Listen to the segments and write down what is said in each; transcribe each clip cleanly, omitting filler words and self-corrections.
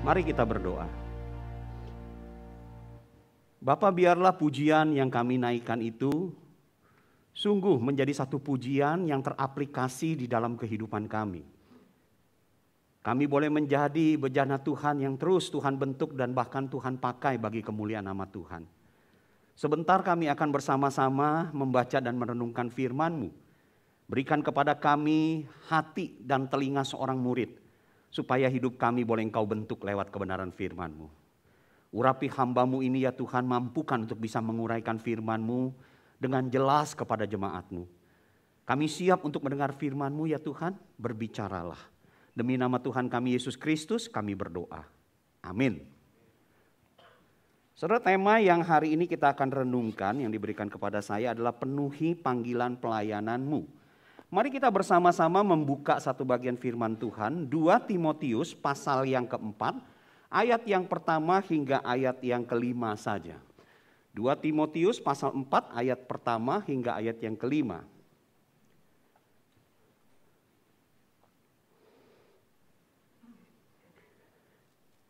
Mari kita berdoa. Bapa, biarlah pujian yang kami naikkan itu sungguh menjadi satu pujian yang teraplikasi di dalam kehidupan kami. Kami boleh menjadi bejana Tuhan yang terus Tuhan bentuk dan bahkan Tuhan pakai bagi kemuliaan nama Tuhan. Sebentar kami akan bersama-sama membaca dan merenungkan firman-Mu. Berikan kepada kami hati dan telinga seorang murid, supaya hidup kami boleh Engkau bentuk lewat kebenaran firman-Mu. Urapi hamba-Mu ini ya Tuhan, mampukan untuk bisa menguraikan firman-Mu dengan jelas kepada jemaat-Mu. Kami siap untuk mendengar firman-Mu ya Tuhan, berbicaralah. Demi nama Tuhan kami Yesus Kristus kami berdoa. Amin. Saudara, tema yang hari ini kita akan renungkan yang diberikan kepada saya adalah penuhi panggilan pelayanan-Mu. Mari kita bersama-sama membuka satu bagian firman Tuhan, 2 Timotius pasal yang keempat, ayat yang pertama hingga ayat yang kelima saja. 2 Timotius pasal 4 ayat pertama hingga ayat yang kelima.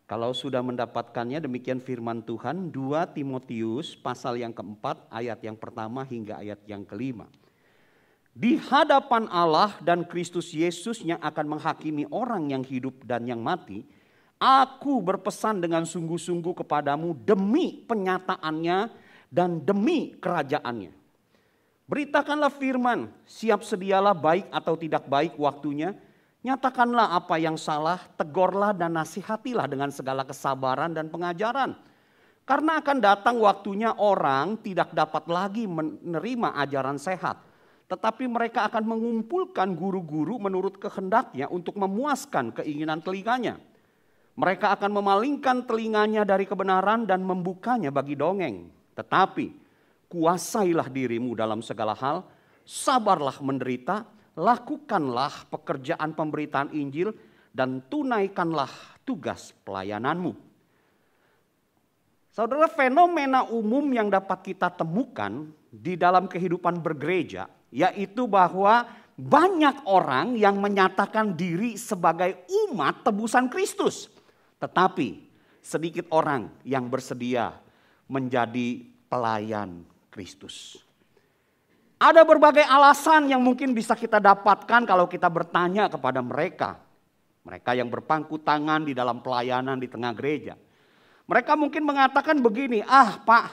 Kalau sudah mendapatkannya, demikian firman Tuhan, 2 Timotius pasal yang keempat ayat yang pertama hingga ayat yang kelima. Di hadapan Allah dan Kristus Yesus yang akan menghakimi orang yang hidup dan yang mati, aku berpesan dengan sungguh-sungguh kepadamu demi penyataannya dan demi kerajaannya. Beritakanlah firman, siap sedialah baik atau tidak baik waktunya, nyatakanlah apa yang salah, tegurlah dan nasihatilah dengan segala kesabaran dan pengajaran. Karena akan datang waktunya orang tidak dapat lagi menerima ajaran sehat. Tetapi mereka akan mengumpulkan guru-guru menurut kehendaknya untuk memuaskan keinginan telinganya. Mereka akan memalingkan telinganya dari kebenaran dan membukanya bagi dongeng. Tetapi kuasailah dirimu dalam segala hal, sabarlah menderita, lakukanlah pekerjaan pemberitaan Injil dan tunaikanlah tugas pelayananmu. Saudara, fenomena umum yang dapat kita temukan di dalam kehidupan bergereja, yaitu bahwa banyak orang yang menyatakan diri sebagai umat tebusan Kristus. Tetapi sedikit orang yang bersedia menjadi pelayan Kristus. Ada berbagai alasan yang mungkin bisa kita dapatkan kalau kita bertanya kepada mereka. Mereka yang berpangku tangan di dalam pelayanan di tengah gereja. Mereka mungkin mengatakan begini, Pak,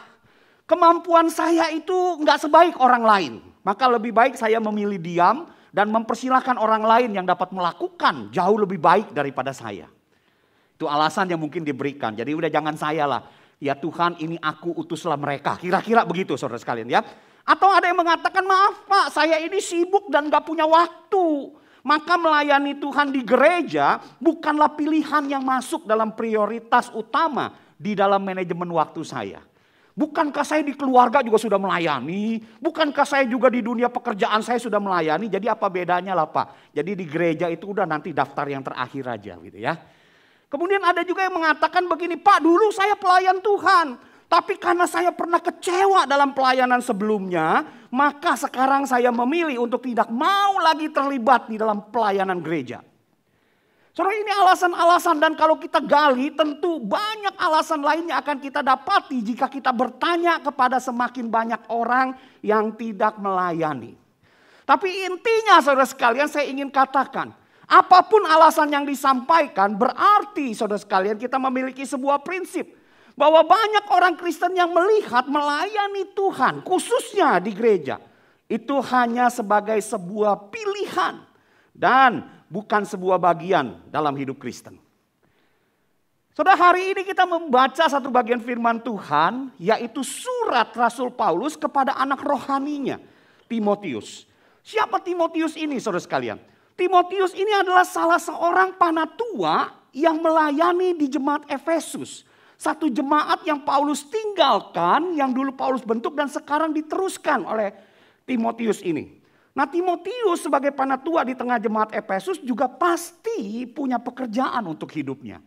kemampuan saya itu nggak sebaik orang lain. Maka lebih baik saya memilih diam dan mempersilahkan orang lain yang dapat melakukan jauh lebih baik daripada saya. Itu alasan yang mungkin diberikan. Jadi udah jangan saya lah. Ya Tuhan, ini aku utuslah mereka. Kira-kira begitu saudara sekalian ya. Atau ada yang mengatakan, maaf Pak, saya ini sibuk dan gak punya waktu. Maka melayani Tuhan di gereja bukanlah pilihan yang masuk dalam prioritas utama di dalam manajemen waktu saya. Bukankah saya di keluarga juga sudah melayani? Bukankah saya juga di dunia pekerjaan saya sudah melayani? Jadi apa bedanya lah Pak? Jadi di gereja itu udah nanti daftar yang terakhir aja gitu ya. Kemudian ada juga yang mengatakan begini, Pak dulu saya pelayan Tuhan. Tapi karena saya pernah kecewa dalam pelayanan sebelumnya, maka sekarang saya memilih untuk tidak mau lagi terlibat di dalam pelayanan gereja. Saudara, ini alasan-alasan dan kalau kita gali tentu banyak alasan lainnya akan kita dapati jika kita bertanya kepada semakin banyak orang yang tidak melayani. Tapi intinya saudara sekalian saya ingin katakan, apapun alasan yang disampaikan berarti saudara sekalian kita memiliki sebuah prinsip. Bahwa banyak orang Kristen yang melihat melayani Tuhan khususnya di gereja. Itu hanya sebagai sebuah pilihan dan bukan sebuah bagian dalam hidup Kristen. Saudara, hari ini kita membaca satu bagian firman Tuhan, yaitu surat Rasul Paulus kepada anak rohaninya, Timotius. Siapa Timotius ini saudara sekalian? Timotius ini adalah salah seorang panatua yang melayani di jemaat Efesus. Satu jemaat yang Paulus tinggalkan, yang dulu Paulus bentuk dan sekarang diteruskan oleh Timotius ini. Nah, Timotius sebagai panatua di tengah jemaat Efesus juga pasti punya pekerjaan untuk hidupnya.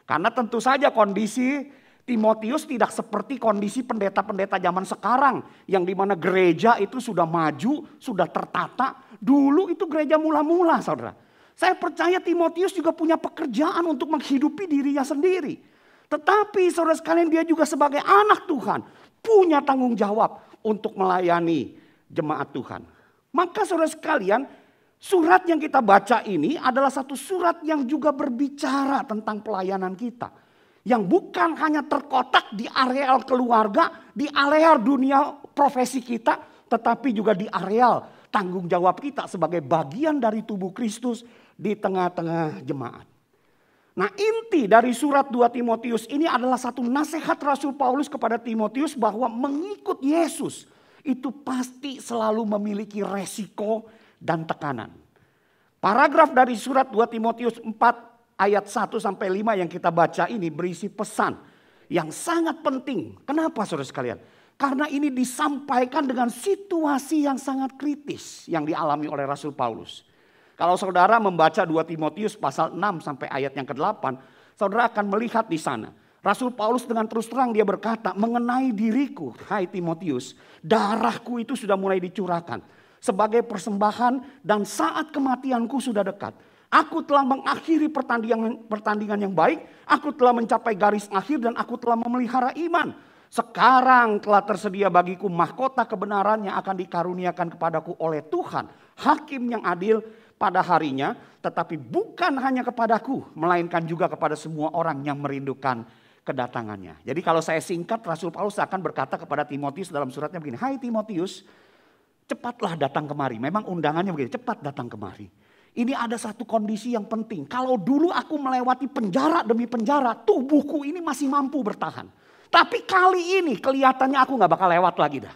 Karena tentu saja kondisi Timotius tidak seperti kondisi pendeta-pendeta zaman sekarang. Yang dimana gereja itu sudah maju, sudah tertata. Dulu itu gereja mula-mula saudara. Saya percaya Timotius juga punya pekerjaan untuk menghidupi dirinya sendiri. Tetapi saudara sekalian, dia juga sebagai anak Tuhan punya tanggung jawab untuk melayani jemaat Tuhan. Maka saudara sekalian, surat yang kita baca ini adalah satu surat yang juga berbicara tentang pelayanan kita. Yang bukan hanya terkotak di areal keluarga, di areal dunia profesi kita, tetapi juga di areal tanggung jawab kita sebagai bagian dari tubuh Kristus di tengah-tengah jemaat. Nah, inti dari surat 2 Timotius ini adalah satu nasihat Rasul Paulus kepada Timotius bahwa mengikut Yesus itu pasti selalu memiliki resiko dan tekanan. Paragraf dari surat 2 Timotius 4 ayat 1 sampai 5 yang kita baca ini berisi pesan yang sangat penting. Kenapa saudara sekalian? Karena ini disampaikan dengan situasi yang sangat kritis yang dialami oleh Rasul Paulus. Kalau saudara membaca 2 Timotius pasal 6 sampai ayat yang ke-8, saudara akan melihat di sana. Rasul Paulus dengan terus terang dia berkata, mengenai diriku, hai Timotius, darahku itu sudah mulai dicurahkan sebagai persembahan dan saat kematianku sudah dekat. Aku telah mengakhiri pertandingan yang baik, aku telah mencapai garis akhir dan aku telah memelihara iman. Sekarang telah tersedia bagiku mahkota kebenaran yang akan dikaruniakan kepadaku oleh Tuhan, hakim yang adil pada harinya, tetapi bukan hanya kepadaku, melainkan juga kepada semua orang yang merindukan kedatangannya. Jadi kalau saya singkat, Rasul Paulus akan berkata kepada Timotius dalam suratnya begini, hai Timotius, cepatlah datang kemari. Memang undangannya begini, cepat datang kemari. Ini ada satu kondisi yang penting. Kalau dulu aku melewati penjara demi penjara, tubuhku ini masih mampu bertahan. Tapi kali ini kelihatannya aku gak bakal lewat lagi dah.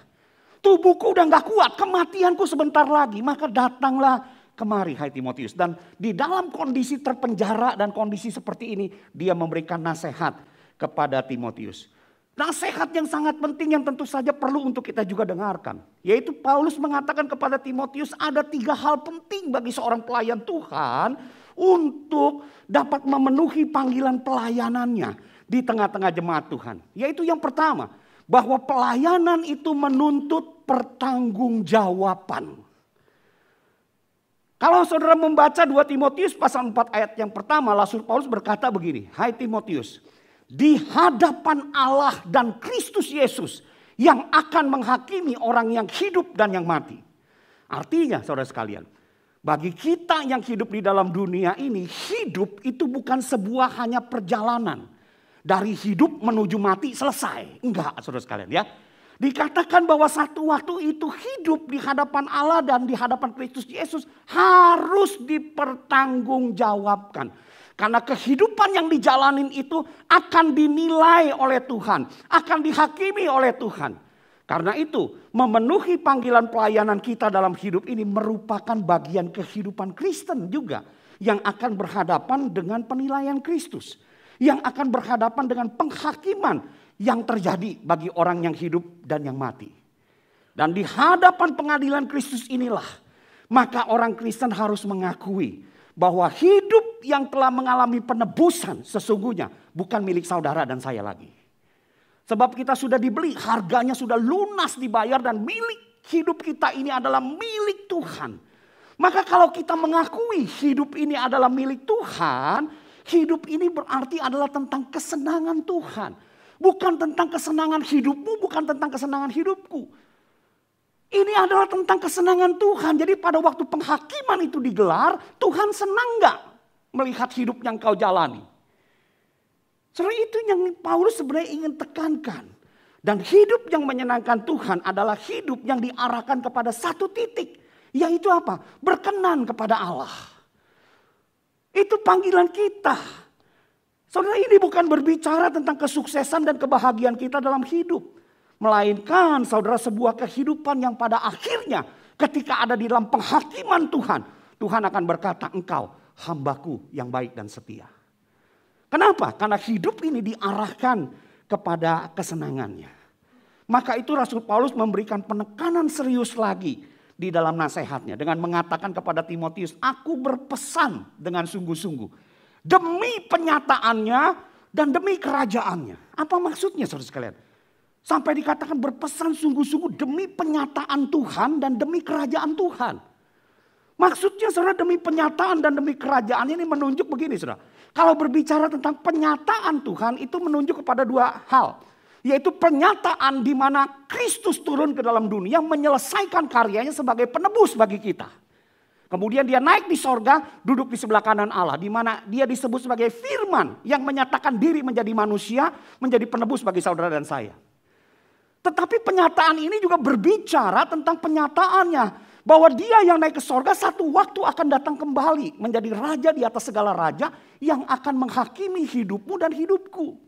Tubuhku udah gak kuat, kematianku sebentar lagi. Maka datanglah kemari hai Timotius. Dan di dalam kondisi terpenjara dan kondisi seperti ini, dia memberikan nasihat kepada Timotius. Nasihat yang sangat penting yang tentu saja perlu untuk kita juga dengarkan. Yaitu Paulus mengatakan kepada Timotius ada 3 hal penting bagi seorang pelayan Tuhan untuk dapat memenuhi panggilan pelayanannya di tengah-tengah jemaat Tuhan. Yaitu yang pertama, bahwa pelayanan itu menuntut pertanggungjawaban. Kalau saudara membaca 2 Timotius pasal 4 ayat yang pertama, Rasul Paulus berkata begini, hai Timotius, di hadapan Allah dan Kristus Yesus yang akan menghakimi orang yang hidup dan yang mati. Artinya saudara sekalian, bagi kita yang hidup di dalam dunia ini, hidup itu bukan sebuah hanya perjalanan. Dari hidup menuju mati selesai. Enggak saudara sekalian ya. Dikatakan bahwa satu waktu itu hidup di hadapan Allah dan di hadapan Kristus Yesus harus dipertanggungjawabkan. Karena kehidupan yang dijalanin itu akan dinilai oleh Tuhan. Akan dihakimi oleh Tuhan. Karena itu memenuhi panggilan pelayanan kita dalam hidup ini merupakan bagian kehidupan Kristen juga. Yang akan berhadapan dengan penilaian Kristus. Yang akan berhadapan dengan penghakiman yang terjadi bagi orang yang hidup dan yang mati. Dan di hadapan pengadilan Kristus inilah, maka orang Kristen harus mengakui bahwa hidup yang telah mengalami penebusan sesungguhnya bukan milik saudara dan saya lagi. Sebab kita sudah dibeli, harganya sudah lunas dibayar dan milik hidup kita ini adalah milik Tuhan. Maka kalau kita mengakui hidup ini adalah milik Tuhan, hidup ini berarti adalah tentang kesenangan Tuhan. Bukan tentang kesenangan hidupmu, bukan tentang kesenangan hidupku. Ini adalah tentang kesenangan Tuhan. Jadi pada waktu penghakiman itu digelar, Tuhan senang gak melihat hidup yang kau jalani? Soalnya itu yang Paulus sebenarnya ingin tekankan. Dan hidup yang menyenangkan Tuhan adalah hidup yang diarahkan kepada satu titik. Yaitu apa? Berkenan kepada Allah. Itu panggilan kita. Saudara, ini bukan berbicara tentang kesuksesan dan kebahagiaan kita dalam hidup. Melainkan saudara sebuah kehidupan yang pada akhirnya ketika ada di dalam penghakiman Tuhan. Tuhan akan berkata, engkau hambaku yang baik dan setia. Kenapa? Karena hidup ini diarahkan kepada kesenangannya. Maka itu Rasul Paulus memberikan penekanan serius lagi di dalam nasihatnya. Dengan mengatakan kepada Timotius, aku berpesan dengan sungguh-sungguh. Demi penyataannya dan demi kerajaannya. Apa maksudnya saudara sekalian? Sampai dikatakan berpesan sungguh-sungguh demi penyataan Tuhan dan demi kerajaan Tuhan. Maksudnya saudara, demi penyataan dan demi kerajaan ini menunjuk begini saudara. Kalau berbicara tentang penyataan Tuhan itu menunjuk kepada dua hal. Yaitu penyataan di mana Kristus turun ke dalam dunia menyelesaikan karyanya sebagai penebus bagi kita. Kemudian dia naik di sorga, duduk di sebelah kanan Allah. Di mana dia disebut sebagai firman yang menyatakan diri menjadi manusia, menjadi penebus bagi saudara dan saya. Tetapi penyataan ini juga berbicara tentang penyataannya. Bahwa dia yang naik ke sorga satu waktu akan datang kembali. Menjadi raja di atas segala raja yang akan menghakimi hidupmu dan hidupku.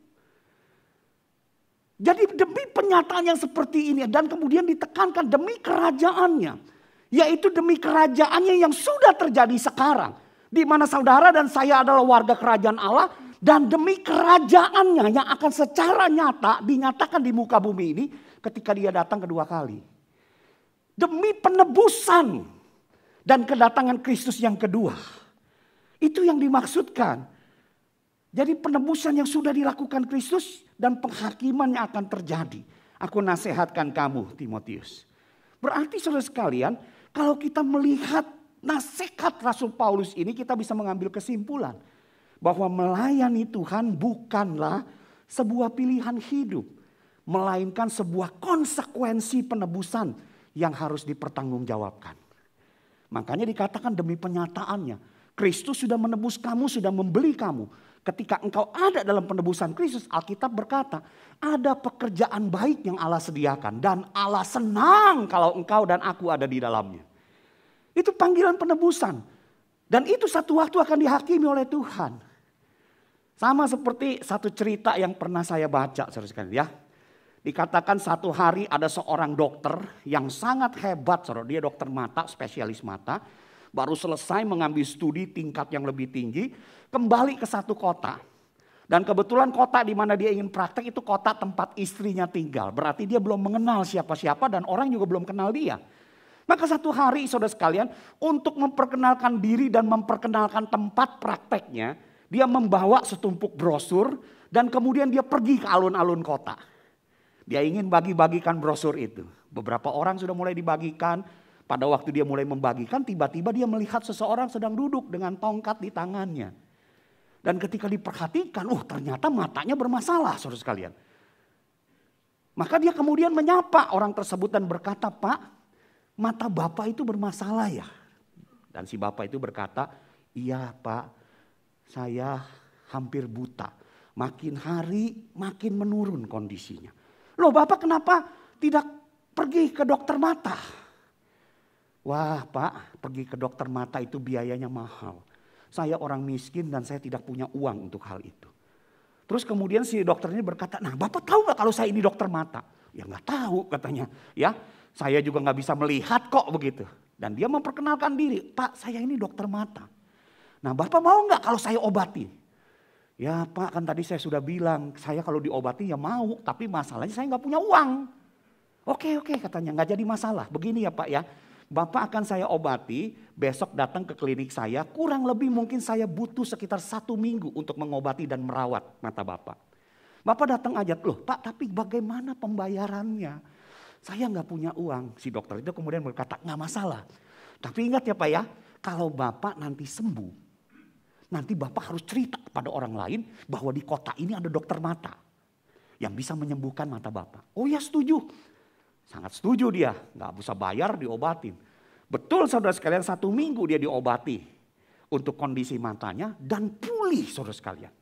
Jadi demi penyataan yang seperti ini dan kemudian ditekankan demi kerajaannya. Yaitu demi kerajaannya yang sudah terjadi sekarang. Di mana saudara dan saya adalah warga kerajaan Allah. Dan demi kerajaannya yang akan secara nyata dinyatakan di muka bumi ini ketika dia datang kedua kali. Demi penebusan dan kedatangan Kristus yang kedua. Itu yang dimaksudkan. Jadi penebusan yang sudah dilakukan Kristus dan penghakiman yang akan terjadi. Aku nasihatkan kamu Timotius. Berarti saudara sekalian, kalau kita melihat nasihat Rasul Paulus ini kita bisa mengambil kesimpulan. Bahwa melayani Tuhan bukanlah sebuah pilihan hidup. Melainkan sebuah konsekuensi penebusan yang harus dipertanggungjawabkan. Makanya dikatakan demi penyataannya. Kristus sudah menebus kamu, sudah membeli kamu. Ketika engkau ada dalam penebusan Kristus, Alkitab berkata, ada pekerjaan baik yang Allah sediakan. Dan Allah senang kalau engkau dan aku ada di dalamnya. Itu panggilan penebusan. Dan itu satu waktu akan dihakimi oleh Tuhan. Sama seperti satu cerita yang pernah saya baca, saudara sekalian ya. Dikatakan satu hari ada seorang dokter yang sangat hebat. Dia dokter mata, spesialis mata. Baru selesai mengambil studi tingkat yang lebih tinggi. Kembali ke satu kota. Dan kebetulan kota di mana dia ingin praktek itu kota tempat istrinya tinggal. Berarti dia belum mengenal siapa-siapa dan orang juga belum kenal dia. Maka satu hari saudara sekalian untuk memperkenalkan diri dan memperkenalkan tempat prakteknya. Dia membawa setumpuk brosur dan kemudian dia pergi ke alun-alun kota. Dia ingin bagi-bagikan brosur itu. Beberapa orang sudah mulai dibagikan. Pada waktu dia mulai membagikan, tiba-tiba dia melihat seseorang sedang duduk dengan tongkat di tangannya. Dan ketika diperhatikan, ternyata matanya bermasalah, saudara sekalian. Maka dia kemudian menyapa orang tersebut dan berkata, "Pak, mata Bapak itu bermasalah ya?" Dan si Bapak itu berkata, "Iya Pak, saya hampir buta. Makin hari makin menurun kondisinya." "Loh Bapak kenapa tidak pergi ke dokter mata?" "Wah Pak, pergi ke dokter mata itu biayanya mahal. Saya orang miskin dan saya tidak punya uang untuk hal itu." Terus kemudian si dokter ini berkata, "Nah Bapak tahu gak kalau saya ini dokter mata?" "Ya gak tahu," katanya. "Ya saya juga gak bisa melihat kok begitu." Dan dia memperkenalkan diri, "Pak saya ini dokter mata. Nah Bapak mau gak kalau saya obati?" "Ya Pak kan tadi saya sudah bilang saya kalau diobati ya mau tapi masalahnya saya gak punya uang." Oke katanya gak jadi masalah. Begini ya Pak ya. Bapak akan saya obati, besok datang ke klinik saya. Kurang lebih mungkin saya butuh sekitar 1 minggu untuk mengobati dan merawat mata Bapak. Bapak datang aja, "Loh Pak tapi bagaimana pembayarannya? Saya gak punya uang." Si dokter itu kemudian berkata, "Gak masalah. Tapi ingat ya Pak ya, kalau Bapak nanti sembuh. Nanti Bapak harus cerita kepada orang lain bahwa di kota ini ada dokter mata. Yang bisa menyembuhkan mata Bapak." "Oh ya setuju." Sangat setuju dia, gak bisa bayar diobatin. Betul saudara sekalian 1 minggu dia diobati untuk kondisi matanya dan pulih saudara sekalian.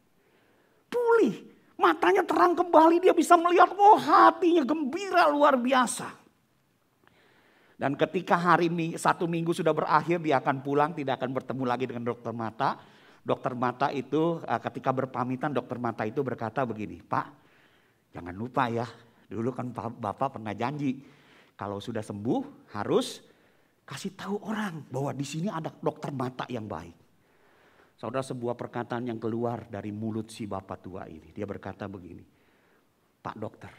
Pulih, matanya terang kembali dia bisa melihat, hatinya gembira luar biasa. Dan ketika 1 minggu sudah berakhir dia akan pulang, tidak akan bertemu lagi dengan dokter mata. Dokter mata itu ketika berpamitan dokter mata itu berkata begini, "Pak jangan lupa ya. Dulu kan Bapak pernah janji kalau sudah sembuh harus kasih tahu orang bahwa di sini ada dokter mata yang baik." Saudara, sebuah perkataan yang keluar dari mulut si bapak tua ini. Dia berkata begini, "Pak dokter,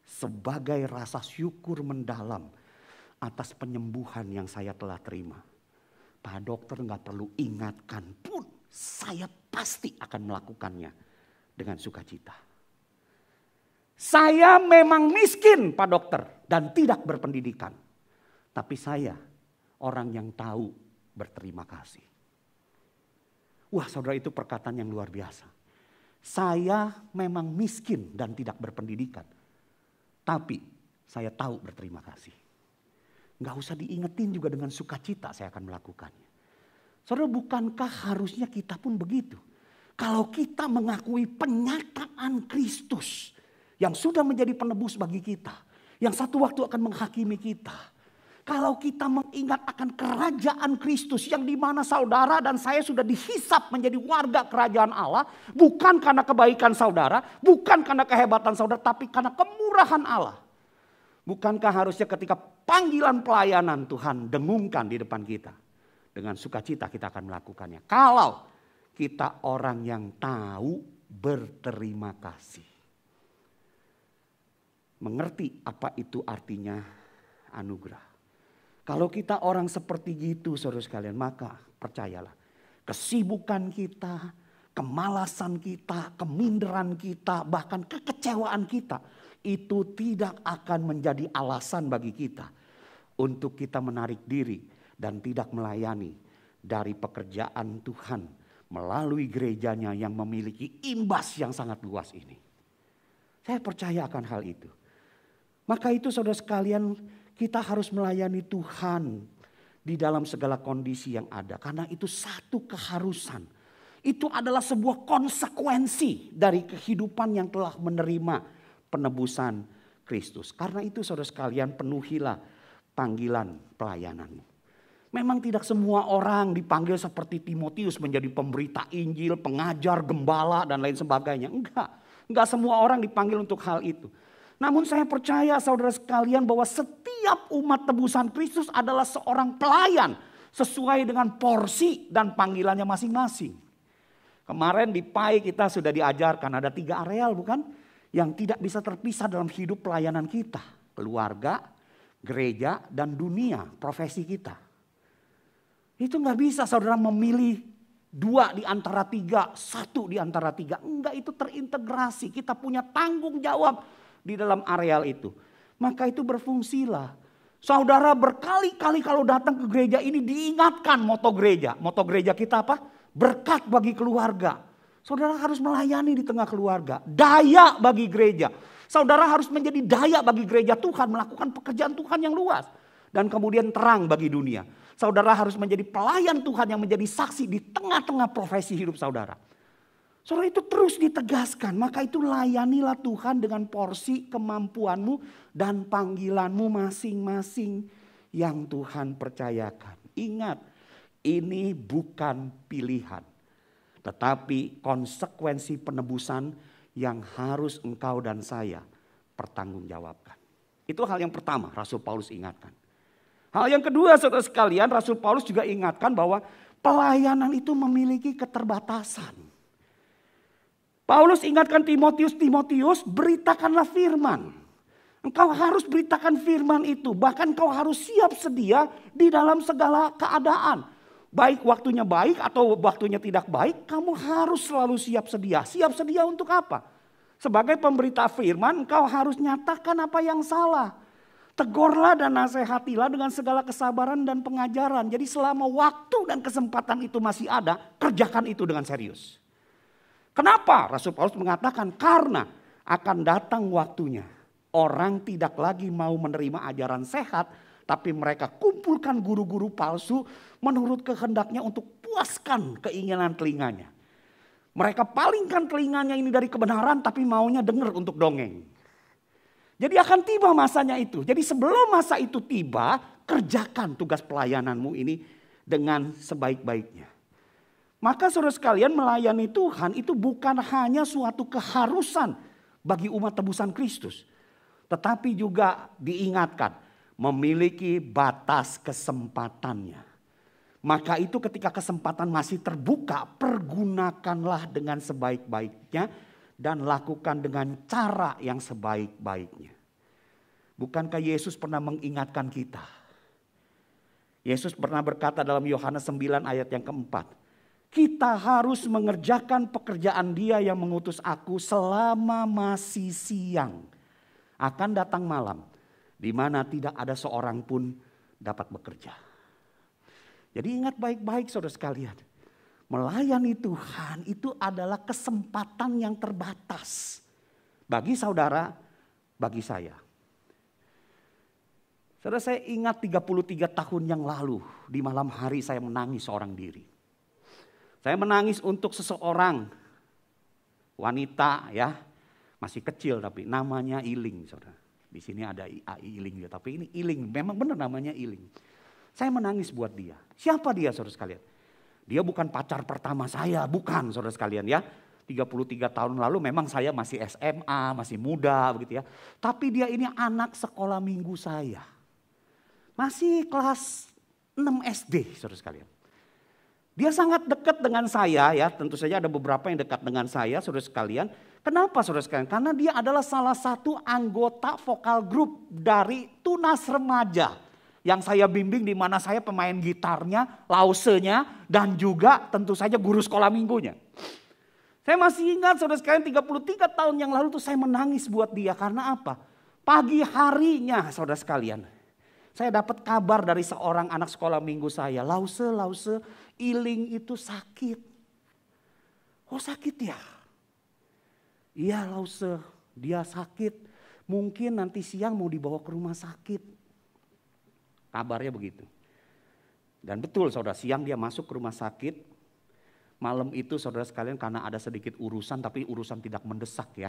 sebagai rasa syukur mendalam atas penyembuhan yang saya telah terima, Pak dokter gak perlu ingatkan pun, saya pasti akan melakukannya dengan sukacita. Saya memang miskin Pak dokter dan tidak berpendidikan. Tapi saya orang yang tahu berterima kasih. Wah saudara, itu perkataan yang luar biasa. Saya memang miskin dan tidak berpendidikan. Tapi saya tahu berterima kasih. Gak usah diingetin juga, dengan sukacita saya akan melakukannya. Saudara, bukankah harusnya kita pun begitu? Kalau kita mengakui penyataan Kristus yang sudah menjadi penebus bagi kita. Yang satu waktu akan menghakimi kita. Kalau kita mengingat akan kerajaan Kristus yang dimana saudara dan saya sudah dihisap menjadi warga kerajaan Allah. Bukan karena kebaikan saudara, bukan karena kehebatan saudara, tapi karena kemurahan Allah. Bukankah harusnya ketika panggilan pelayanan Tuhan dengungkan di depan kita. Dengan sukacita kita akan melakukannya. Kalau kita orang yang tahu berterima kasih. Mengerti apa itu artinya anugerah. Kalau kita orang seperti gitu saudara sekalian, maka percayalah, kesibukan kita, kemalasan kita, keminderan kita, bahkan kekecewaan kita, itu tidak akan menjadi alasan bagi kita untuk kita menarik diri dan tidak melayani dari pekerjaan Tuhan melalui gerejanya yang memiliki imbas yang sangat luas ini. Saya percaya akan hal itu. Maka itu saudara sekalian, kita harus melayani Tuhan di dalam segala kondisi yang ada. Karena itu satu keharusan. Itu adalah sebuah konsekuensi dari kehidupan yang telah menerima penebusan Kristus. Karena itu saudara sekalian, penuhilah panggilan pelayananmu. Memang tidak semua orang dipanggil seperti Timotius menjadi pemberita Injil, pengajar, gembala dan lain sebagainya. Enggak semua orang dipanggil untuk hal itu. Namun saya percaya saudara sekalian bahwa setiap umat tebusan Kristus adalah seorang pelayan sesuai dengan porsi dan panggilannya masing-masing. Kemarin di PAI kita sudah diajarkan ada 3 areal bukan? Yang tidak bisa terpisah dalam hidup pelayanan kita. Keluarga, gereja, dan dunia, profesi kita. Itu gak bisa saudara memilih 2 di antara 3, 1 di antara 3. Enggak, itu terintegrasi. Kita punya tanggung jawab di dalam areal itu. Maka itu berfungsilah. Saudara berkali-kali kalau datang ke gereja ini diingatkan moto gereja. Moto gereja kita apa? Berkat bagi keluarga. Saudara harus melayani di tengah keluarga. Daya bagi gereja. Saudara harus menjadi daya bagi gereja Tuhan. Melakukan pekerjaan Tuhan yang luas. Dan kemudian terang bagi dunia. Saudara harus menjadi pelayan Tuhan yang menjadi saksi di tengah-tengah profesi hidup saudara. Saudara, itu terus ditegaskan. Maka itu layanilah Tuhan dengan porsi kemampuanmu dan panggilanmu masing-masing yang Tuhan percayakan. Ingat, ini bukan pilihan. Tetapi konsekuensi penebusan yang harus engkau dan saya pertanggungjawabkan. Itu hal yang pertama Rasul Paulus ingatkan. Hal yang kedua saudara sekalian, Rasul Paulus juga ingatkan bahwa pelayanan itu memiliki keterbatasan. Paulus ingatkan Timotius, beritakanlah firman. Engkau harus beritakan firman itu. Bahkan engkau harus siap sedia di dalam segala keadaan. Baik waktunya baik atau waktunya tidak baik, kamu harus selalu siap sedia. Siap sedia untuk apa? Sebagai pemberita firman, engkau harus nyatakan apa yang salah. Tegurlah dan nasihatilah dengan segala kesabaran dan pengajaran. Jadi selama waktu dan kesempatan itu masih ada, kerjakan itu dengan serius. Kenapa? Rasul Paulus mengatakan karena akan datang waktunya. Orang tidak lagi mau menerima ajaran sehat. Tapi mereka kumpulkan guru-guru palsu menurut kehendaknya untuk puaskan keinginan telinganya. Mereka palingkan telinganya ini dari kebenaran tapi maunya dengar untuk dongeng. Jadi akan tiba masanya itu. Jadi sebelum masa itu tiba, kerjakan tugas pelayananmu ini dengan sebaik-baiknya. Maka saudara sekalian, melayani Tuhan itu bukan hanya suatu keharusan bagi umat tebusan Kristus. Tetapi juga diingatkan memiliki batas kesempatannya. Maka itu ketika kesempatan masih terbuka, pergunakanlah dengan sebaik-baiknya dan lakukan dengan cara yang sebaik-baiknya. Bukankah Yesus pernah mengingatkan kita? Yesus pernah berkata dalam Yohanes 9 ayat yang keempat. Kita harus mengerjakan pekerjaan Dia yang mengutus aku selama masih siang. Akan datang malam di mana tidak ada seorang pun dapat bekerja. Jadi ingat baik-baik saudara sekalian. Melayani Tuhan itu adalah kesempatan yang terbatas. Bagi saudara, bagi saya. Saudara, saya ingat 33 tahun yang lalu di malam hari saya menangis seorang diri. Saya menangis untuk seseorang wanita ya, masih kecil tapi namanya Iling saudara. Di sini ada Iling juga, tapi ini Iling, memang benar namanya Iling. Saya menangis buat dia. Siapa dia saudara sekalian? Dia bukan pacar pertama saya, bukan saudara sekalian ya. 33 tahun lalu memang saya masih SMA, masih muda begitu ya. Tapi dia ini anak sekolah minggu saya. Masih kelas 6 SD saudara sekalian. Dia sangat dekat dengan saya ya, tentu saja ada beberapa yang dekat dengan saya saudara sekalian. Kenapa saudara sekalian? Karena dia adalah salah satu anggota vokal grup dari Tunas Remaja. Yang saya bimbing di mana saya pemain gitarnya, lausenya, dan juga tentu saja guru sekolah minggunya. Saya masih ingat saudara sekalian 33 tahun yang lalu tuh saya menangis buat dia. Karena apa? Pagi harinya saudara sekalian. Saya dapat kabar dari seorang anak sekolah minggu saya. Lause, Iling itu sakit. Oh sakit ya? Iya Lause, dia sakit. Mungkin nanti siang mau dibawa ke rumah sakit. Kabarnya begitu. Dan betul saudara, siang dia masuk ke rumah sakit. Malam itu saudara sekalian karena ada sedikit urusan, tapi urusan tidak mendesak ya.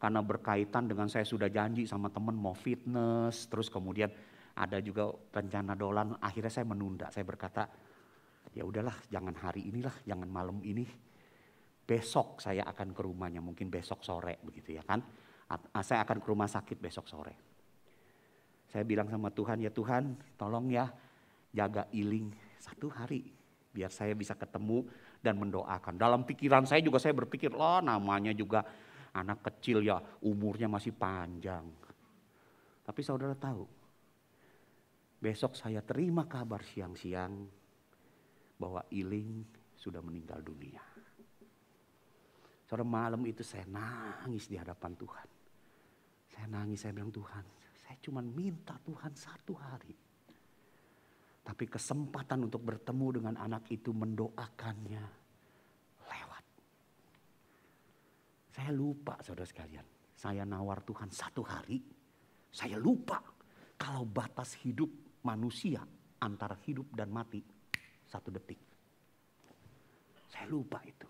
Karena berkaitan dengan saya sudah janji sama teman mau fitness. Terus kemudian ada juga rencana dolan, akhirnya saya menunda. Saya berkata, ya udahlah jangan hari inilah, jangan malam ini. Besok saya akan ke rumahnya, mungkin besok sore begitu ya kan. Saya akan ke rumah sakit besok sore. Saya bilang sama Tuhan, ya Tuhan tolong ya jaga Iling 1 hari. Biar saya bisa ketemu dan mendoakan. Dalam pikiran saya juga saya berpikir, loh namanya juga anak kecil ya umurnya masih panjang. Tapi saudara tahu, besok saya terima kabar siang-siang bahwa Iling sudah meninggal dunia. Saudara malam itu saya nangis di hadapan Tuhan. Saya nangis, saya bilang Tuhan. Saya cuma minta Tuhan 1 hari. Tapi kesempatan untuk bertemu dengan anak itu mendoakannya lewat. Saya lupa saudara sekalian. Saya nawar Tuhan 1 hari. Saya lupa kalau batas hidup manusia antara hidup dan mati 1 detik. Saya lupa itu.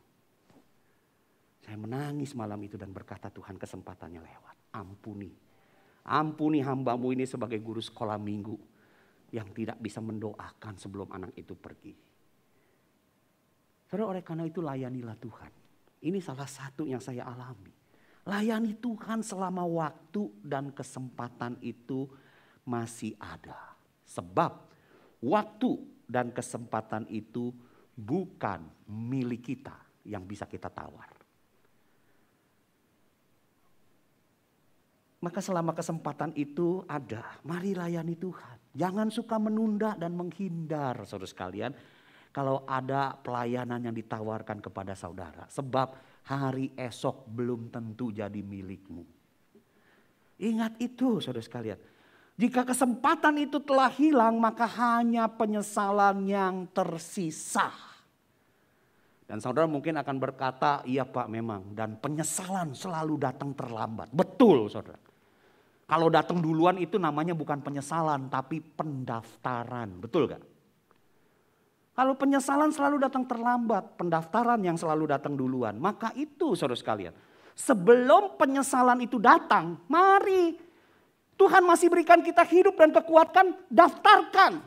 Saya menangis malam itu dan berkata Tuhan kesempatannya lewat. Ampuni hamba-Mu ini sebagai guru sekolah minggu yang tidak bisa mendoakan sebelum anak itu pergi. Saudara, oleh karena itu layanilah Tuhan. Ini salah satu yang saya alami. Layani Tuhan selama waktu dan kesempatan itu masih ada. Sebab waktu dan kesempatan itu bukan milik kita yang bisa kita tawar. Maka selama kesempatan itu ada, mari layani Tuhan. Jangan suka menunda dan menghindar saudara sekalian. Kalau ada pelayanan yang ditawarkan kepada saudara. Sebab hari esok belum tentu jadi milikmu. Ingat itu saudara sekalian. Jika kesempatan itu telah hilang maka hanya penyesalan yang tersisa. Dan saudara mungkin akan berkata, iya Pak memang. Dan penyesalan selalu datang terlambat. Betul saudara. Kalau datang duluan itu namanya bukan penyesalan tapi pendaftaran. Betul gak? Kalau penyesalan selalu datang terlambat, pendaftaran yang selalu datang duluan. Maka itu saudara sekalian. Sebelum penyesalan itu datang, mari Tuhan masih berikan kita hidup dan kekuatan, daftarkan.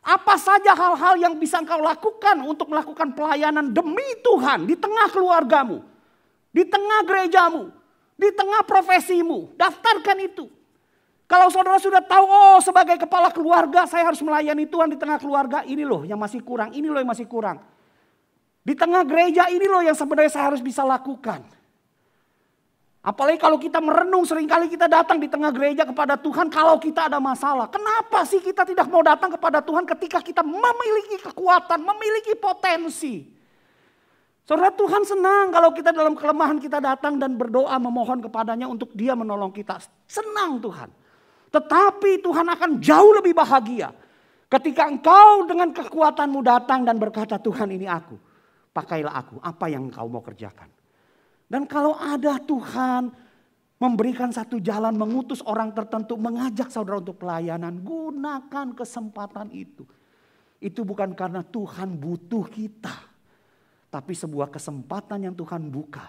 Apa saja hal-hal yang bisa engkau lakukan untuk melakukan pelayanan demi Tuhan di tengah keluargamu, di tengah gerejamu, di tengah profesimu. Daftarkan itu. Kalau saudara sudah tahu, oh sebagai kepala keluarga saya harus melayani Tuhan di tengah keluarga. Ini loh yang masih kurang, ini loh yang masih kurang. Di tengah gereja ini loh yang sebenarnya saya harus bisa lakukan. Apalagi kalau kita merenung, seringkali kita datang di tengah gereja kepada Tuhan kalau kita ada masalah. Kenapa sih kita tidak mau datang kepada Tuhan ketika kita memiliki kekuatan, memiliki potensi? Saudara, Tuhan senang kalau kita dalam kelemahan kita datang dan berdoa memohon kepadanya untuk Dia menolong kita. Senang Tuhan. Tetapi Tuhan akan jauh lebih bahagia Ketika engkau dengan kekuatanmu datang dan berkata, Tuhan ini aku, pakailah aku, apa yang engkau mau kerjakan. Dan kalau ada Tuhan memberikan satu jalan, mengutus orang tertentu, mengajak saudara untuk pelayanan, gunakan kesempatan itu. Itu bukan karena Tuhan butuh kita, tapi sebuah kesempatan yang Tuhan buka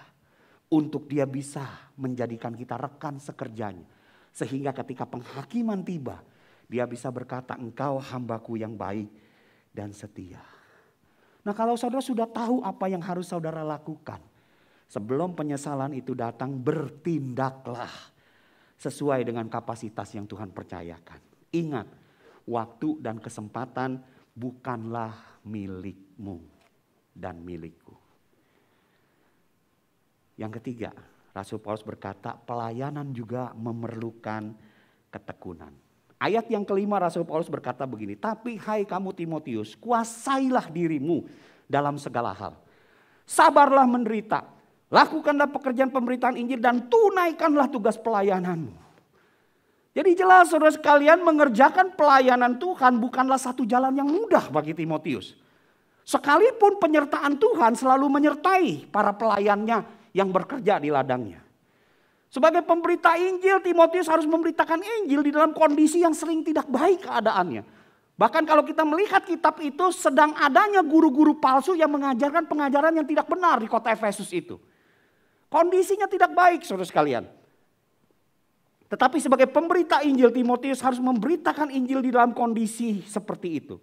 untuk dia bisa menjadikan kita rekan sekerjanya. Sehingga ketika penghakiman tiba, dia bisa berkata, engkau hambaku yang baik dan setia. Nah, kalau saudara sudah tahu apa yang harus saudara lakukan, sebelum penyesalan itu datang, bertindaklah sesuai dengan kapasitas yang Tuhan percayakan. Ingat, waktu dan kesempatan bukanlah milikmu dan milikku. Yang ketiga, Rasul Paulus berkata, pelayanan juga memerlukan ketekunan. Ayat yang kelima Rasul Paulus berkata begini, tapi hai kamu Timotius, kuasailah dirimu dalam segala hal. Sabarlah menderita, lakukanlah pekerjaan pemberitaan Injil dan tunaikanlah tugas pelayananmu. Jadi jelas saudara sekalian, mengerjakan pelayanan Tuhan bukanlah satu jalan yang mudah bagi Timotius. Sekalipun penyertaan Tuhan selalu menyertai para pelayannya yang bekerja di ladangnya. Sebagai pemberita Injil, Timotius harus memberitakan Injil di dalam kondisi yang sering tidak baik keadaannya. Bahkan kalau kita melihat kitab itu, sedang adanya guru-guru palsu yang mengajarkan pengajaran yang tidak benar di kota Efesus itu. Kondisinya tidak baik saudara sekalian. Tetapi sebagai pemberita Injil, Timotius harus memberitakan Injil di dalam kondisi seperti itu.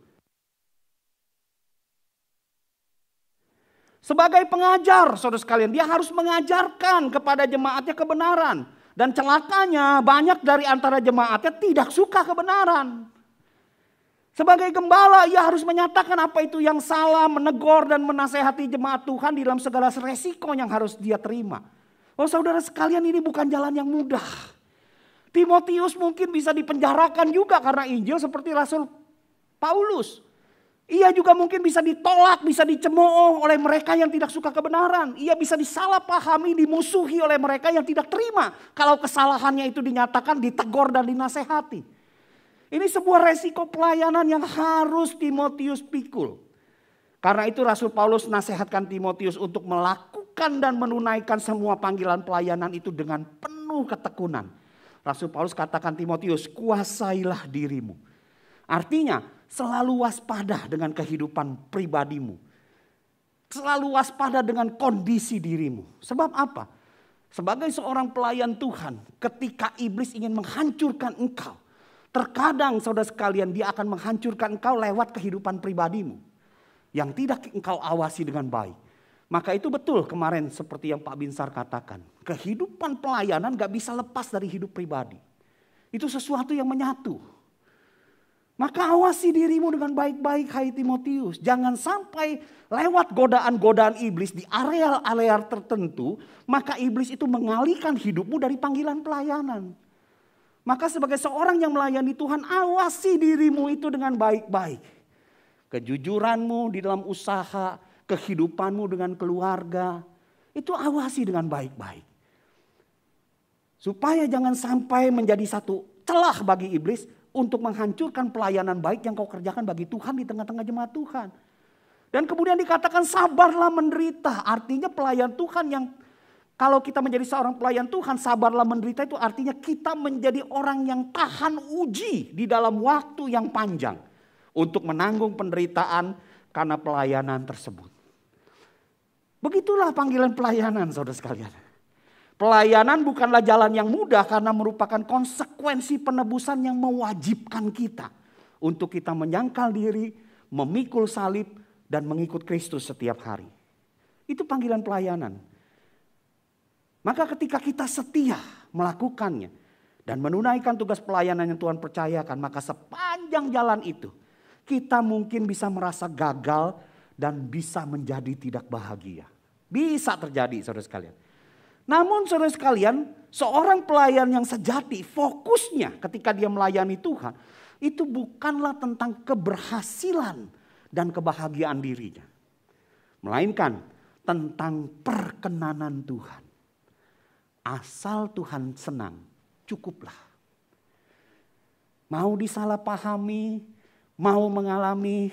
Sebagai pengajar, saudara sekalian, dia harus mengajarkan kepada jemaatnya kebenaran. Dan celakanya banyak dari antara jemaatnya tidak suka kebenaran. Sebagai gembala, ia harus menyatakan apa itu yang salah, menegur dan menasehati jemaat Tuhan di dalam segala resiko yang harus dia terima. Oh saudara sekalian, ini bukan jalan yang mudah. Timotius mungkin bisa dipenjarakan juga karena Injil seperti Rasul Paulus. Ia juga mungkin bisa ditolak, bisa dicemooh oleh mereka yang tidak suka kebenaran. Ia bisa disalahpahami, dimusuhi oleh mereka yang tidak terima kalau kesalahannya itu dinyatakan, ditegur dan dinasehati. Ini sebuah resiko pelayanan yang harus Timotius pikul. Karena itu Rasul Paulus nasihatkan Timotius untuk melakukan dan menunaikan semua panggilan pelayanan itu dengan penuh ketekunan. Rasul Paulus katakan, Timotius, kuasailah dirimu. Artinya selalu waspada dengan kehidupan pribadimu. Selalu waspada dengan kondisi dirimu. Sebab apa? Sebagai seorang pelayan Tuhan, ketika iblis ingin menghancurkan engkau, terkadang saudara sekalian dia akan menghancurkan engkau lewat kehidupan pribadimu yang tidak engkau awasi dengan baik. Maka itu betul kemarin seperti yang Pak Binsar katakan. Kehidupan pelayanan gak bisa lepas dari hidup pribadi. Itu sesuatu yang menyatu. Maka awasi dirimu dengan baik-baik hai Timotius. Jangan sampai lewat godaan-godaan iblis di area-area tertentu. Maka iblis itu mengalihkan hidupmu dari panggilan pelayanan. Maka sebagai seorang yang melayani Tuhan, awasi dirimu itu dengan baik-baik. Kejujuranmu di dalam usaha, kehidupanmu dengan keluarga, itu awasi dengan baik-baik. Supaya jangan sampai menjadi satu celah bagi iblis untuk menghancurkan pelayanan baik yang kau kerjakan bagi Tuhan di tengah-tengah jemaat Tuhan. Dan kemudian dikatakan sabarlah menderita. Artinya pelayan Tuhan yang, kalau kita menjadi seorang pelayan Tuhan, sabarlah menderita itu artinya kita menjadi orang yang tahan uji di dalam waktu yang panjang. Untuk menanggung penderitaan karena pelayanan tersebut. Begitulah panggilan pelayanan saudara sekalian. Pelayanan bukanlah jalan yang mudah karena merupakan konsekuensi penebusan yang mewajibkan kita. Untuk kita menyangkal diri, memikul salib dan mengikut Kristus setiap hari. Itu panggilan pelayanan. Maka ketika kita setia melakukannya dan menunaikan tugas pelayanan yang Tuhan percayakan, maka sepanjang jalan itu kita mungkin bisa merasa gagal dan bisa menjadi tidak bahagia. Bisa terjadi saudara sekalian. Namun saudara sekalian, seorang pelayan yang sejati fokusnya ketika dia melayani Tuhan, itu bukanlah tentang keberhasilan dan kebahagiaan dirinya. Melainkan tentang perkenanan Tuhan. Asal Tuhan senang, cukuplah. Mau disalahpahami, mau mengalami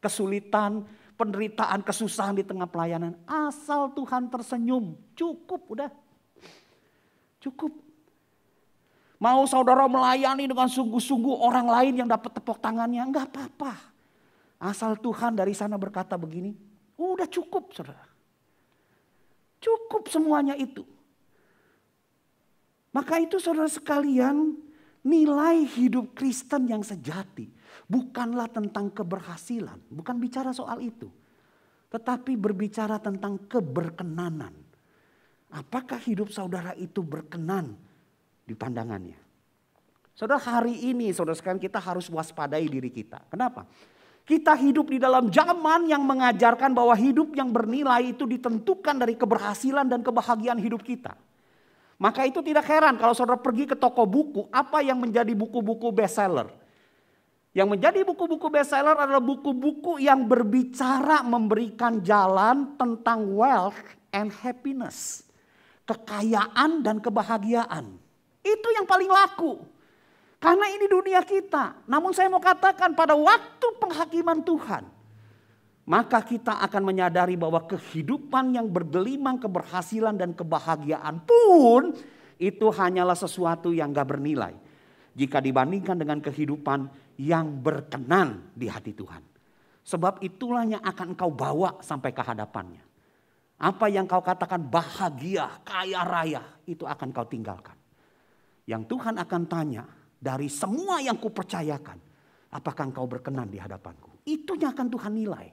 kesulitan, penderitaan, kesusahan di tengah pelayanan. Asal Tuhan tersenyum, cukup udah. Cukup. Mau saudara melayani dengan sungguh-sungguh orang lain yang dapat tepuk tangannya, enggak apa-apa. Asal Tuhan dari sana berkata begini, udah cukup saudara. Cukup semuanya itu. Maka itu saudara sekalian, nilai hidup Kristen yang sejati bukanlah tentang keberhasilan, bukan bicara soal itu. Tetapi berbicara tentang keberkenanan. Apakah hidup saudara itu berkenan di pandangannya? Saudara, hari ini saudara sekalian kita harus waspadai diri kita. Kenapa? Kita hidup di dalam zaman yang mengajarkan bahwa hidup yang bernilai itu ditentukan dari keberhasilan dan kebahagiaan hidup kita. Maka itu tidak heran kalau saudara pergi ke toko buku, apa yang menjadi buku-buku bestseller? Yang menjadi buku-buku bestseller adalah buku-buku yang berbicara memberikan jalan tentang wealth and happiness. Kekayaan dan kebahagiaan. Itu yang paling laku. Karena ini dunia kita. Namun saya mau katakan pada waktu penghakiman Tuhan. Maka kita akan menyadari bahwa kehidupan yang bergelimang keberhasilan dan kebahagiaan pun itu hanyalah sesuatu yang gak bernilai. Jika dibandingkan dengan kehidupan yang berkenan di hati Tuhan. Sebab itulah yang akan engkau bawa sampai ke hadapannya. Apa yang kau katakan bahagia, kaya raya, itu akan kau tinggalkan. Yang Tuhan akan tanya dari semua yang kupercayakan, apakah engkau berkenan di hadapanku? Itu yang akan Tuhan nilai.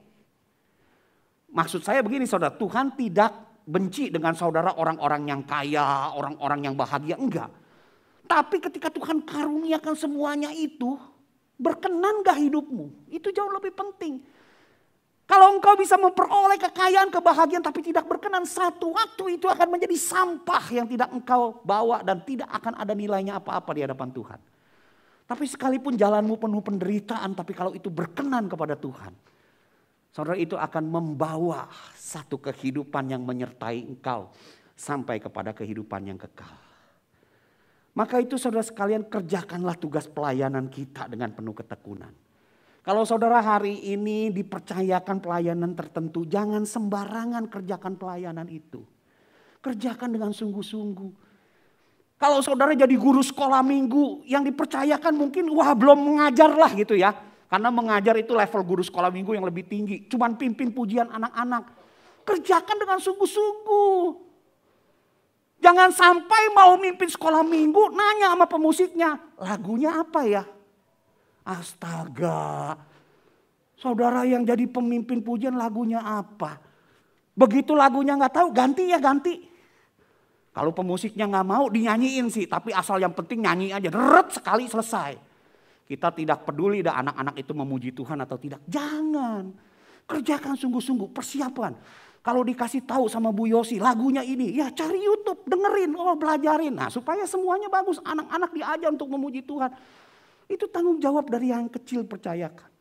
Maksud saya begini saudara, Tuhan tidak benci dengan saudara orang-orang yang kaya, orang-orang yang bahagia, enggak. Tapi ketika Tuhan karuniakan semuanya itu, berkenan gak hidupmu? Itu jauh lebih penting. Kalau engkau bisa memperoleh kekayaan, kebahagiaan tapi tidak berkenan, satu waktu itu akan menjadi sampah yang tidak engkau bawa dan tidak akan ada nilainya apa-apa di hadapan Tuhan. Tapi sekalipun jalanmu penuh penderitaan, tapi kalau itu berkenan kepada Tuhan, saudara, itu akan membawa satu kehidupan yang menyertai engkau sampai kepada kehidupan yang kekal. Maka itu saudara sekalian, kerjakanlah tugas pelayanan kita dengan penuh ketekunan. Kalau saudara hari ini dipercayakan pelayanan tertentu, jangan sembarangan kerjakan pelayanan itu. Kerjakan dengan sungguh-sungguh. Kalau saudara jadi guru sekolah minggu, yang dipercayakan mungkin belum mengajar lah gitu ya. Karena mengajar itu level guru sekolah minggu yang lebih tinggi. Cuman pimpin pujian anak-anak. Kerjakan dengan sungguh-sungguh. Jangan sampai mau mimpin sekolah minggu nanya sama pemusiknya. Lagunya apa ya? Astaga. Saudara yang jadi pemimpin pujian lagunya apa? Begitu lagunya gak tahu, ganti ya ganti. Kalau pemusiknya gak mau dinyanyiin sih. Tapi asal yang penting nyanyi aja. Deret sekali selesai. Kita tidak peduli dah anak-anak itu memuji Tuhan atau tidak. Jangan. Kerjakan sungguh-sungguh, persiapan. Kalau dikasih tahu sama Bu Yosi lagunya ini, ya cari YouTube, dengerin, belajarin. Nah, supaya semuanya bagus, anak-anak diajar untuk memuji Tuhan. Itu tanggung jawab dari yang kecil, percayakan.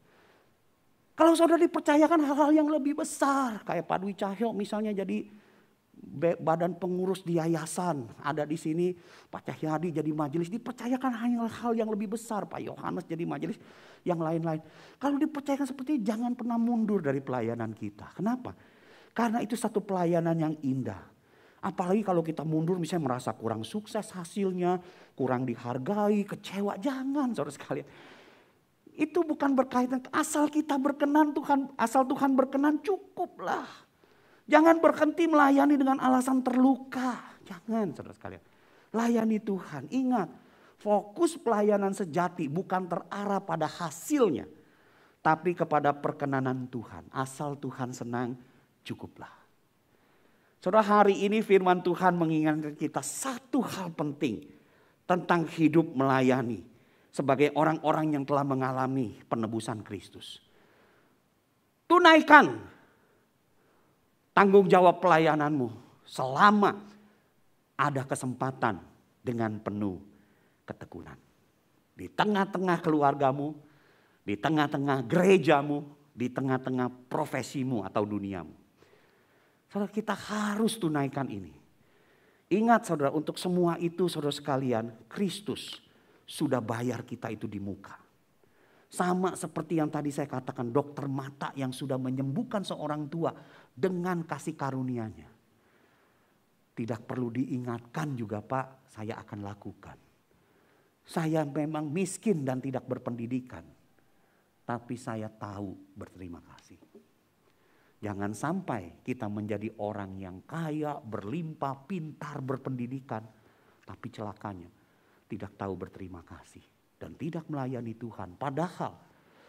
Kalau saudara dipercayakan hal-hal yang lebih besar, kayak Pak Dwi Cahyo misalnya jadi badan pengurus di yayasan, ada di sini Pak Cahyadi jadi majelis, dipercayakan hal-hal yang lebih besar, Pak Yohanes jadi majelis yang lain-lain. Kalau dipercayakan seperti itu, jangan pernah mundur dari pelayanan kita. Kenapa? Karena itu satu pelayanan yang indah. Apalagi kalau kita mundur misalnya merasa kurang sukses hasilnya, kurang dihargai, kecewa, jangan saudara sekalian. Itu bukan berkaitan, asal kita berkenan Tuhan, asal Tuhan berkenan cukuplah. Jangan berhenti melayani dengan alasan terluka. Jangan saudara sekalian. Layani Tuhan. Ingat, fokus pelayanan sejati bukan terarah pada hasilnya. Tapi kepada perkenanan Tuhan. Asal Tuhan senang, cukuplah. Saudara, hari ini firman Tuhan mengingatkan kita satu hal penting. Tentang hidup melayani. Sebagai orang-orang yang telah mengalami penebusan Kristus. Tunaikan tanggung jawab pelayananmu selama ada kesempatan dengan penuh ketekunan. Di tengah-tengah keluargamu, di tengah-tengah gerejamu, di tengah-tengah profesimu atau duniamu. Saudara, kita harus tunaikan ini. Ingat saudara, untuk semua itu saudara sekalian, Kristus sudah bayar kita itu di muka. Sama seperti yang tadi saya katakan, dokter mata yang sudah menyembuhkan seorang tua dengan kasih karunia-Nya. Tidak perlu diingatkan juga, Pak, saya akan lakukan. Saya memang miskin dan tidak berpendidikan, tapi saya tahu berterima kasih. Jangan sampai kita menjadi orang yang kaya, berlimpah, pintar, berpendidikan, tapi celakanya tidak tahu berterima kasih dan tidak melayani Tuhan. Padahal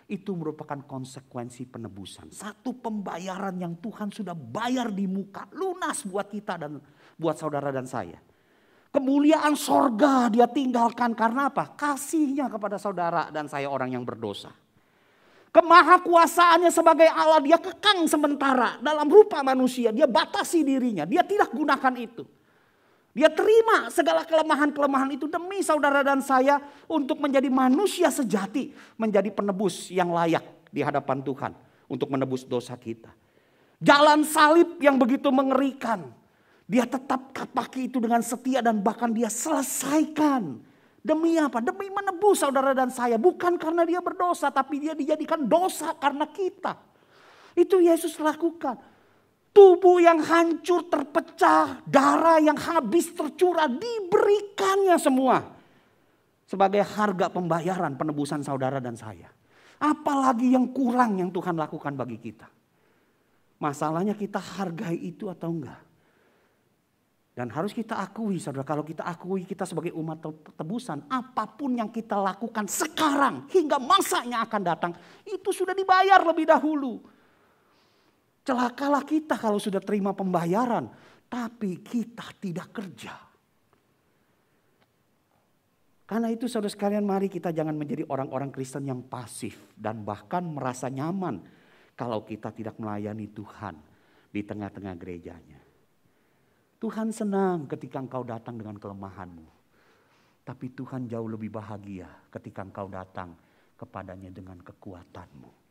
itu merupakan konsekuensi penebusan. Satu pembayaran yang Tuhan sudah bayar di muka, lunas buat kita dan buat saudara dan saya. Kemuliaan sorga dia tinggalkan karena apa? Kasihnya kepada saudara dan saya orang yang berdosa. Kemahakuasaannya sebagai Allah dia kekang sementara dalam rupa manusia. Dia batasi dirinya, dia tidak gunakan itu. Dia terima segala kelemahan-kelemahan itu demi saudara dan saya untuk menjadi manusia sejati. Menjadi penebus yang layak di hadapan Tuhan untuk menebus dosa kita. Jalan salib yang begitu mengerikan. Dia tetap pakai itu dengan setia dan bahkan dia selesaikan. Demi apa? Demi menebus saudara dan saya. Bukan karena dia berdosa tapi dia dijadikan dosa karena kita. Itu Yesus lakukan. Tubuh yang hancur, terpecah, darah yang habis tercurah, diberikannya semua. Sebagai harga pembayaran penebusan saudara dan saya. Apalagi yang kurang yang Tuhan lakukan bagi kita. Masalahnya kita hargai itu atau enggak. Dan harus kita akui saudara, kalau kita akui kita sebagai umat tebusan. Apapun yang kita lakukan sekarang hingga masanya akan datang. Itu sudah dibayar lebih dahulu. Celakalah kita kalau sudah terima pembayaran, tapi kita tidak kerja. Karena itu saudara sekalian, mari kita jangan menjadi orang-orang Kristen yang pasif dan bahkan merasa nyaman kalau kita tidak melayani Tuhan di tengah-tengah gerejanya. Tuhan senang ketika engkau datang dengan kelemahanmu, tapi Tuhan jauh lebih bahagia ketika engkau datang kepadanya dengan kekuatanmu.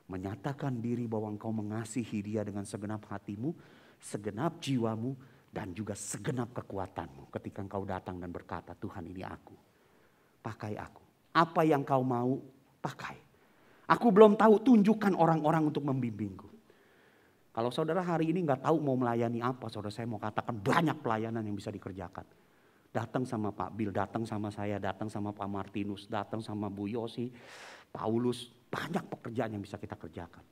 Menyatakan diri bahwa engkau mengasihi dia dengan segenap hatimu, segenap jiwamu, dan juga segenap kekuatanmu. Ketika engkau datang dan berkata, Tuhan ini aku, pakai aku. Apa yang kau mau, pakai. Aku belum tahu, tunjukkan orang-orang untuk membimbingku. Kalau saudara hari ini gak tahu mau melayani apa, saudara saya mau katakan banyak pelayanan yang bisa dikerjakan. Datang sama Pak Bill, datang sama saya, datang sama Pak Martinus, datang sama Bu Yosi, Paulus. Banyak pekerjaan yang bisa kita kerjakan.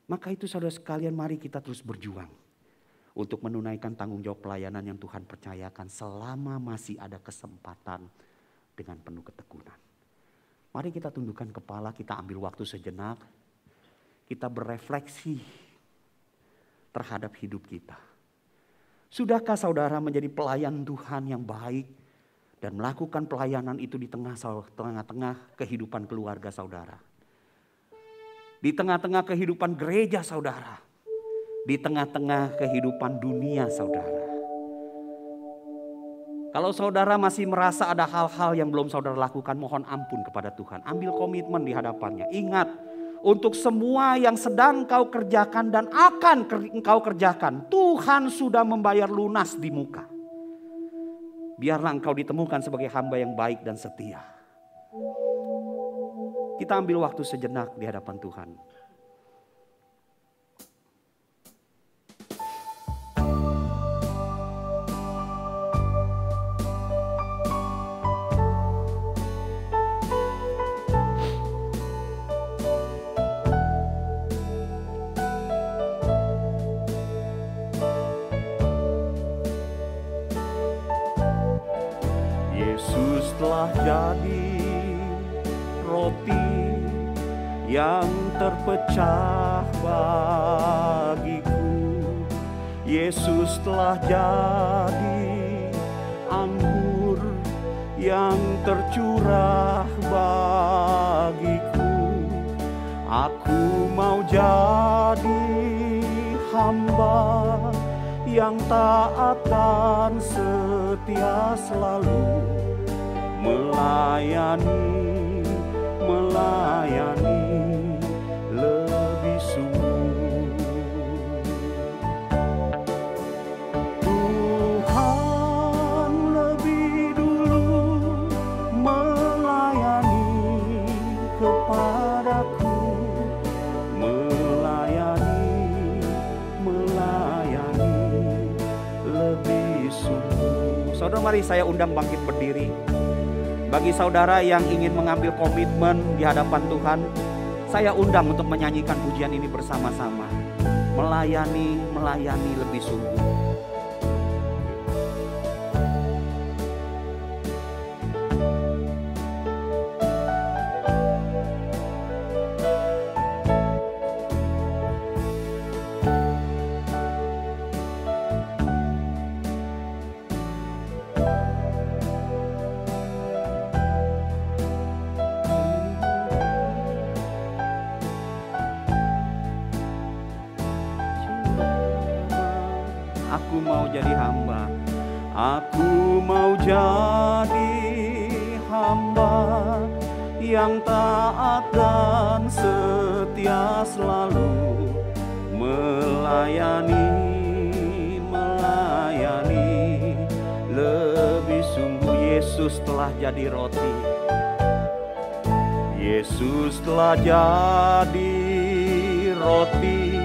Maka itu saudara sekalian, mari kita terus berjuang. Untuk menunaikan tanggung jawab pelayanan yang Tuhan percayakan selama masih ada kesempatan dengan penuh ketekunan. Mari kita tundukkan kepala, kita ambil waktu sejenak. Kita berefleksi terhadap hidup kita. Sudahkah saudara menjadi pelayan Tuhan yang baik? Dan melakukan pelayanan itu di tengah-tengah kehidupan keluarga saudara. Di tengah-tengah kehidupan gereja saudara. Di tengah-tengah kehidupan dunia saudara. Kalau saudara masih merasa ada hal-hal yang belum saudara lakukan, mohon ampun kepada Tuhan. Ambil komitmen di hadapannya. Ingat, untuk semua yang sedang kau kerjakan dan akan engkau kerjakan, Tuhan sudah membayar lunas di muka. Biarlah engkau ditemukan sebagai hamba yang baik dan setia. Kita ambil waktu sejenak di hadapan Tuhan. Telah jadi roti yang terpecah bagiku. Yesus telah jadi anggur yang tercurah bagiku. Aku mau jadi hamba yang taat dan setia selalu. Melayani lebih sungguh. Tuhan lebih dulu melayani Saudara, mari saya undang bangkit berdiri. Bagi saudara yang ingin mengambil komitmen di hadapan Tuhan, saya undang untuk menyanyikan pujian ini bersama-sama. Melayani, melayani lebih sungguh. Aku mau jadi hamba. Aku mau jadi hamba yang taat dan setia selalu melayani, melayani lebih sungguh. Yesus telah jadi roti. Yesus telah jadi roti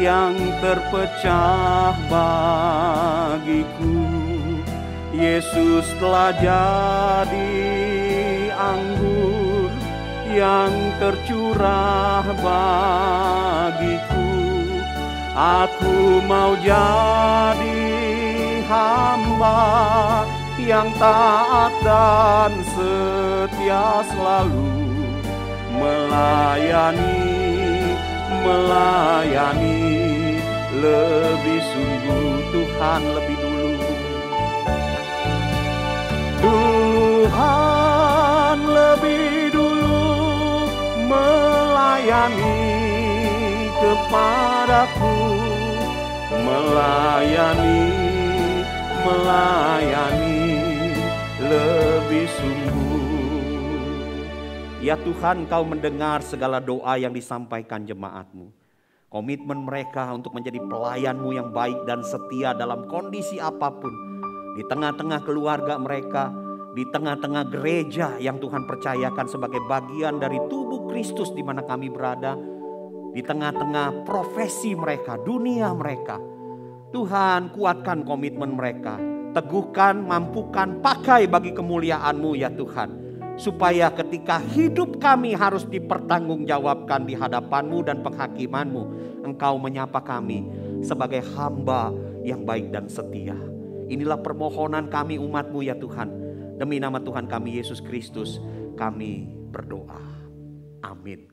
yang terpecah bagiku. Yesus telah jadi anggur yang tercurah bagiku. Aku mau jadi hamba yang taat dan setia selalu melayani, melayani lebih sungguh. Tuhan lebih dulu, Tuhan lebih dulu melayani kepadaku, melayani, melayani lebih sungguh. Ya Tuhan, Kau mendengar segala doa yang disampaikan jemaat-Mu. Komitmen mereka untuk menjadi pelayan-Mu yang baik dan setia dalam kondisi apapun. Di tengah-tengah keluarga mereka, di tengah-tengah gereja yang Tuhan percayakan sebagai bagian dari tubuh Kristus di mana kami berada. Di tengah-tengah profesi mereka, dunia mereka. Tuhan, kuatkan komitmen mereka. Teguhkan, mampukan, pakai bagi kemuliaan-Mu ya Tuhan. Supaya ketika hidup kami harus dipertanggungjawabkan di hadapan-Mu dan penghakiman-Mu, Engkau menyapa kami sebagai hamba yang baik dan setia. Inilah permohonan kami umat-Mu ya Tuhan. Demi nama Tuhan kami Yesus Kristus, kami berdoa. Amin.